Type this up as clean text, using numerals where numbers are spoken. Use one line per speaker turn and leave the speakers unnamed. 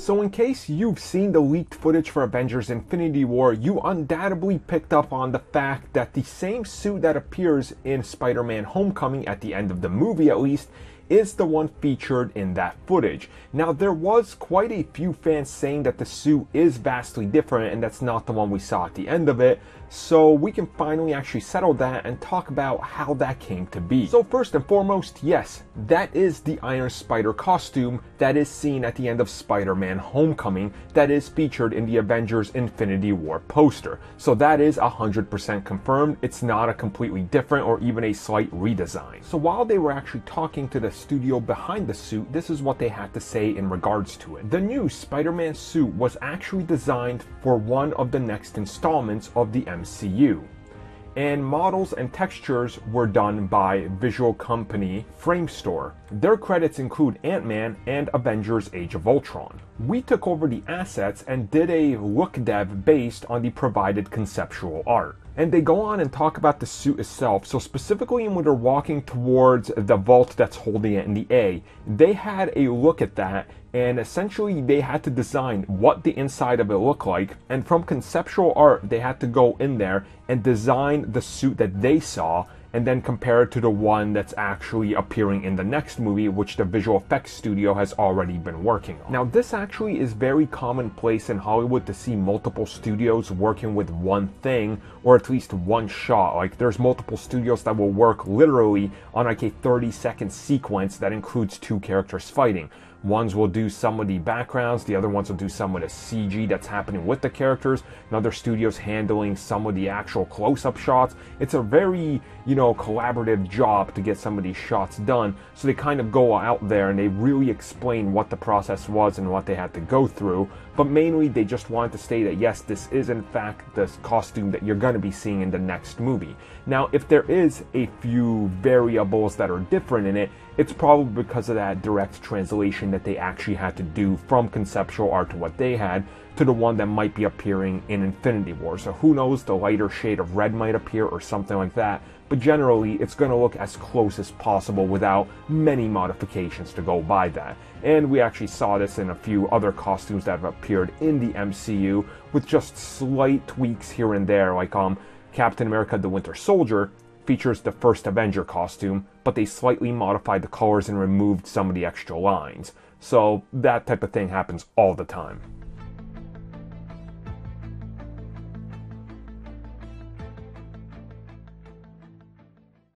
So in case you've seen the leaked footage for Avengers Infinity War, you undoubtedly picked up on the fact that the same suit that appears in Spider-Man Homecoming at the end of the movie at least, is the one featured in that footage. Now, there was quite a few fans saying that the suit is vastly different and that's not the one we saw at the end of it, so we can finally actually settle that and talk about how that came to be. So first and foremost, yes, that is the Iron Spider costume that is seen at the end of Spider-Man Homecoming that is featured in the Avengers Infinity War poster. So that is 100% confirmed. It's not a completely different or even a slight redesign. So while they were actually talking to the studio behind the suit, this is what they had to say in regards to it. The new Spider-Man suit was actually designed for one of the next installments of the MCU, and models and textures were done by visual company Framestore. Their credits include Ant-Man and Avengers Age of Ultron. We took over the assets and did a look dev based on the provided conceptual art. And they go on and talk about the suit itself. So specifically when they're walking towards the vault that's holding it in the A, they had a look at that, and essentially they had to design what the inside of it looked like, and from conceptual art they had to go in there and design the suit that they saw and then compare it to the one that's actually appearing in the next movie, which the visual effects studio has already been working on. Now, this actually is very commonplace in Hollywood to see multiple studios working with one thing, or at least one shot. Like, there's multiple studios that will work literally on like a 30-second sequence that includes two characters fighting. Ones will do some of the backgrounds, the other ones will do some of the CG that's happening with the characters, and other studios handling some of the actual close-up shots. It's a very, collaborative job to get some of these shots done, so they kind of go out there and they really explain what the process was and what they had to go through, but mainly they just wanted to state that yes, this is in fact the costume that you're going to be seeing in the next movie. Now, if there is a few variables that are different in it, it's probably because of that direct translation that they actually had to do from conceptual art to what they had to the one that might be appearing in Infinity War. So who knows, the lighter shade of red might appear or something like that. But generally, it's going to look as close as possible without many modifications to go by that. And we actually saw this in a few other costumes that have appeared in the MCU with just slight tweaks here and there, like Captain America the Winter Soldier features the first Avenger costume, but they slightly modified the colors and removed some of the extra lines. So that type of thing happens all the time.